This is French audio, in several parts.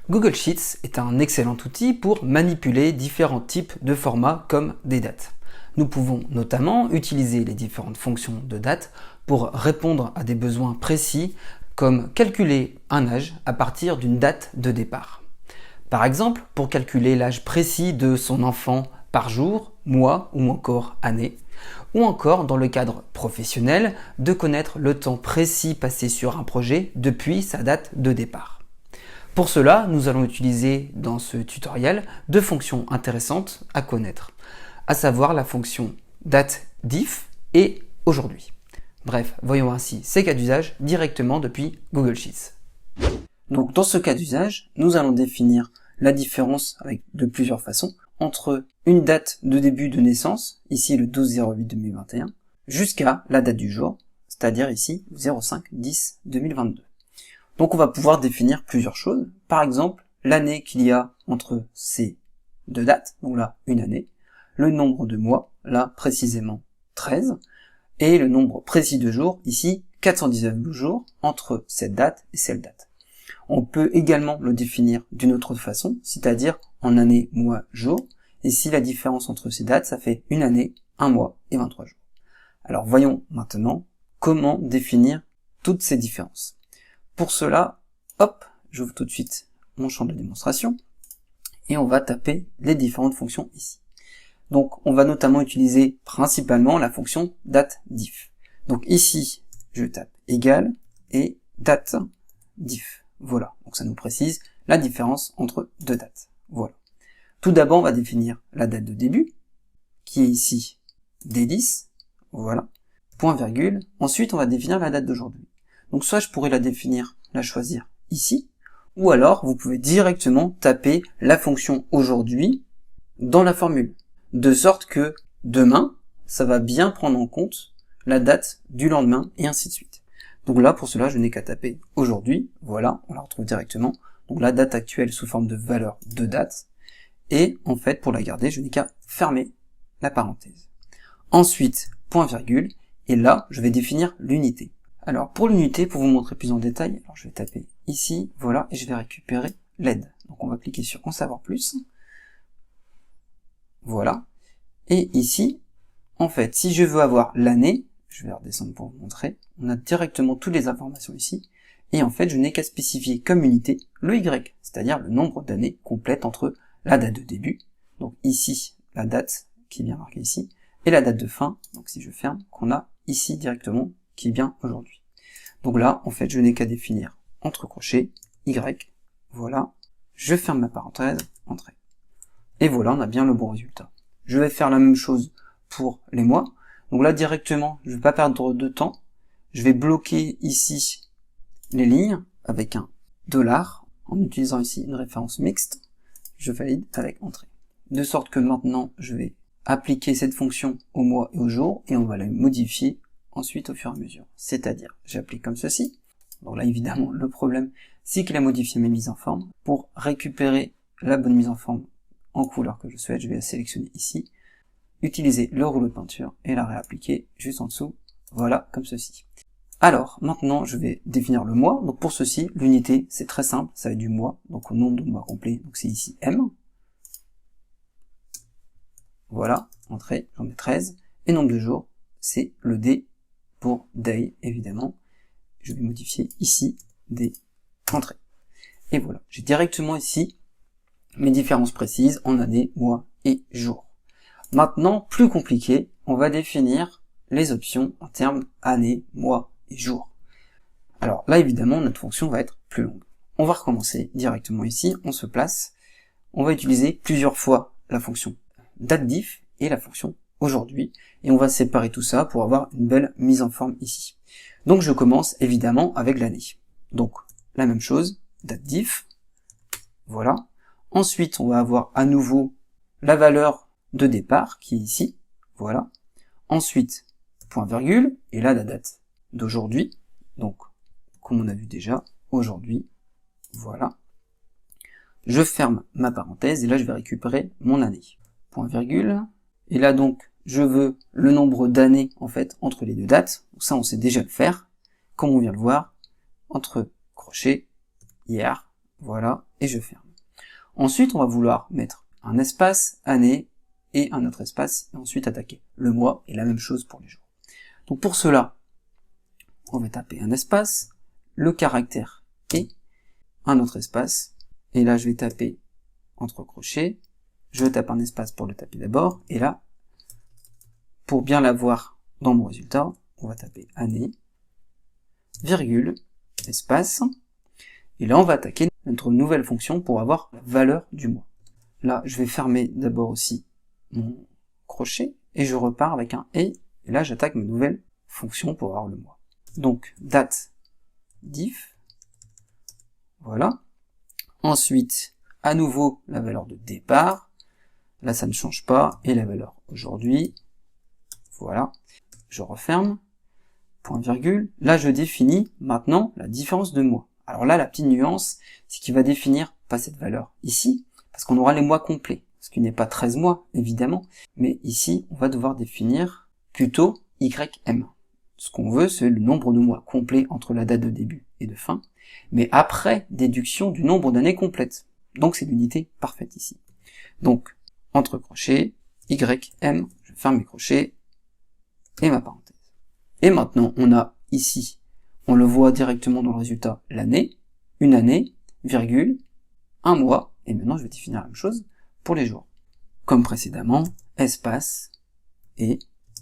Google Sheets est un excellent outil pour manipuler différents types de formats comme des dates. Nous pouvons notamment utiliser les différentes fonctions de date pour répondre à des besoins précis comme calculer un âge à partir d'une date de départ. Par exemple, pour calculer l'âge précis de son enfant par jour, mois ou encore année, ou encore dans le cadre professionnel de connaître le temps précis passé sur un projet depuis sa date de départ. Pour cela, nous allons utiliser dans ce tutoriel deux fonctions intéressantes à connaître, à savoir la fonction dateDiff et aujourd'hui. Bref, voyons ainsi ces cas d'usage directement depuis Google Sheets. Donc dans ce cas d'usage, nous allons définir la différence de plusieurs façons entre une date de début de naissance, ici le 12/08/2021, jusqu'à la date du jour, c'est-à-dire ici 05/10/2022. Donc on va pouvoir définir plusieurs choses, par exemple l'année qu'il y a entre ces deux dates, donc là une année, le nombre de mois, là précisément 13, et le nombre précis de jours, ici 419 jours, entre cette date et cette date. On peut également le définir d'une autre façon, c'est-à-dire en année, mois, jour. Ici, la différence entre ces dates, ça fait une année, un mois et 23 jours. Alors voyons maintenant comment définir toutes ces différences. Pour cela, hop, j'ouvre tout de suite mon champ de démonstration et on va taper les différentes fonctions ici. Donc on va notamment utiliser principalement la fonction dateDiff. Donc ici, je tape égal et dateDiff. Voilà, donc ça nous précise la différence entre deux dates. Voilà. Tout d'abord, on va définir la date de début, qui est ici D10, voilà, point virgule. Ensuite, on va définir la date d'aujourd'hui. Donc soit je pourrais la choisir ici, ou alors vous pouvez directement taper la fonction aujourd'hui dans la formule, de sorte que demain, ça va bien prendre en compte la date du lendemain, et ainsi de suite. Donc là, pour cela, je n'ai qu'à taper aujourd'hui, voilà, on la retrouve directement. Donc la date actuelle sous forme de valeur de date, et en fait, pour la garder, je n'ai qu'à fermer la parenthèse. Ensuite, point virgule, et là, je vais définir l'unité. Alors, pour l'unité, pour vous montrer plus en détail, alors je vais taper ici, voilà, et je vais récupérer l'aide. Donc on va cliquer sur en savoir plus. Voilà. Et ici, en fait, si je veux avoir l'année, je vais redescendre pour vous montrer, on a directement toutes les informations ici, et en fait, je n'ai qu'à spécifier comme unité le Y, c'est-à-dire le nombre d'années complètes entre la date de début, donc ici, la date qui est bien marquée ici, et la date de fin, donc si je ferme, qu'on a ici directement, qui est bien aujourd'hui. Donc là, en fait, je n'ai qu'à définir entre crochets, Y, voilà, je ferme ma parenthèse, entrée. Et voilà, on a bien le bon résultat. Je vais faire la même chose pour les mois. Donc là, directement, je ne vais pas perdre de temps. Je vais bloquer ici les lignes avec un $, en utilisant ici une référence mixte. Je valide avec entrée. De sorte que maintenant, je vais appliquer cette fonction au mois et au jour, et on va la modifier ensuite au fur et à mesure. C'est-à-dire, j'applique comme ceci. Donc là, évidemment, le problème, c'est qu'il a modifié mes mises en forme. Pour récupérer la bonne mise en forme en couleur que je souhaite, je vais la sélectionner ici, utiliser le rouleau de peinture et la réappliquer juste en dessous, voilà, comme ceci. Alors, maintenant, je vais définir le mois. Donc pour ceci, l'unité, c'est très simple, ça va être du mois, donc au nombre de mois complet, donc c'est ici M. Voilà, entrée, j'en ai 13. Et nombre de jours, c'est le D pour day, évidemment. Je vais modifier ici des entrées. Et voilà, j'ai directement ici mes différences précises en année, mois et jours. Maintenant, plus compliqué, on va définir les options en termes année, mois et jours. Alors là, évidemment, notre fonction va être plus longue. On va recommencer directement ici, on se place, on va utiliser plusieurs fois la fonction dateDiff et la fonction aujourd'hui, et on va séparer tout ça pour avoir une belle mise en forme ici. Donc je commence évidemment avec l'année. Donc la même chose, dateDiff, voilà. Ensuite, on va avoir à nouveau la valeur de départ qui est ici, voilà. Ensuite, point virgule, et là la date d'aujourd'hui, donc comme on a vu déjà, aujourd'hui, voilà. Je ferme ma parenthèse et là je vais récupérer mon année. Point virgule, et là donc je veux le nombre d'années en fait entre les deux dates, donc ça on sait déjà le faire, comme on vient de le voir, entre crochets, hier, voilà, et je ferme. Ensuite, on va vouloir mettre un espace, année, et un autre espace, et ensuite attaquer le mois, et la même chose pour les jours. Donc pour cela, on va taper un espace, le caractère et un autre espace, et là je vais taper entre crochets, je tape un espace pour le taper d'abord, et là, pour bien l'avoir dans mon résultat, on va taper année, virgule, espace, et là on va attaquer notre nouvelle fonction pour avoir la valeur du mois. Là, je vais fermer d'abord aussi mon crochet, et je repars avec un et là j'attaque ma nouvelle fonction pour avoir le mois. Donc, date, diff, voilà. Ensuite, à nouveau, la valeur de départ, là ça ne change pas, et la valeur aujourd'hui, voilà. Je referme, point virgule, là je définis maintenant la différence de mois. Alors là, la petite nuance, c'est qu'il va définir pas cette valeur ici, parce qu'on aura les mois complets, ce qui n'est pas 13 mois, évidemment, mais ici, on va devoir définir plutôt YM. Ce qu'on veut, c'est le nombre de mois complets entre la date de début et de fin, mais après déduction du nombre d'années complètes. Donc c'est l'unité parfaite ici. Donc, entre crochets, YM, je ferme mes crochets, et ma parenthèse. Et maintenant, on a ici, on le voit directement dans le résultat, l'année, une année, virgule, un mois, et maintenant je vais définir la même chose pour les jours. Comme précédemment, espace, et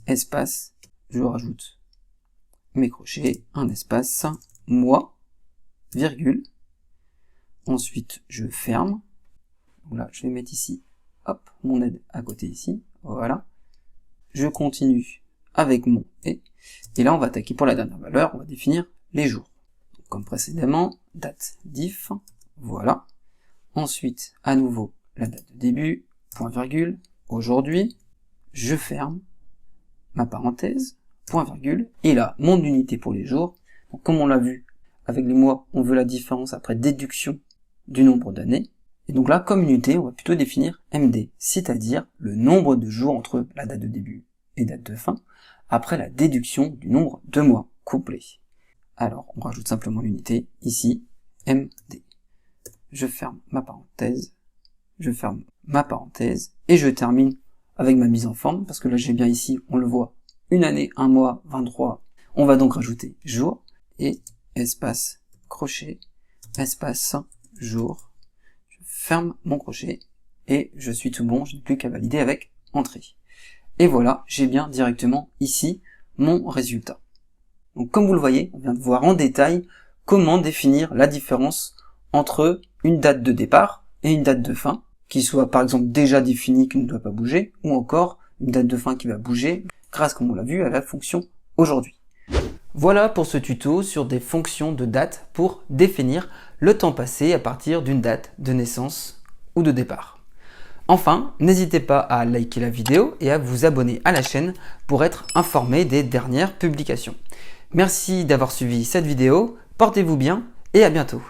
espace, je rajoute mes crochets, un espace, mois, virgule, ensuite je ferme, donc là je vais mettre ici, hop, mon aide à côté ici, voilà, je continue avec mon et là on va attaquer pour la dernière valeur, on va définir les jours. Donc, comme précédemment, date diff, voilà, ensuite à nouveau la date de début, point virgule, aujourd'hui, je ferme ma parenthèse, point virgule, et là, mon unité pour les jours. Donc, comme on l'a vu, avec les mois, on veut la différence après déduction du nombre d'années. Et donc là, comme unité, on va plutôt définir MD, c'est-à-dire le nombre de jours entre la date de début et date de fin, après la déduction du nombre de mois couplés. Alors, on rajoute simplement l'unité, ici, MD. Je ferme ma parenthèse, et je termine avec ma mise en forme, parce que là j'ai bien ici, on le voit, une année, un mois, 23. On va donc rajouter jour, et espace crochet, espace jour. Je ferme mon crochet, et je suis tout bon, je n'ai plus qu'à valider avec entrée. Et voilà, j'ai bien directement ici mon résultat. Donc comme vous le voyez, on vient de voir en détail comment définir la différence entre une date de départ et une date de fin, qui soit par exemple déjà définie, qui ne doit pas bouger, ou encore une date de fin qui va bouger, grâce, comme on l'a vu, à la fonction aujourd'hui. Voilà pour ce tuto sur des fonctions de date pour définir le temps passé à partir d'une date de naissance ou de départ. Enfin, n'hésitez pas à liker la vidéo et à vous abonner à la chaîne pour être informé des dernières publications. Merci d'avoir suivi cette vidéo, portez-vous bien et à bientôt.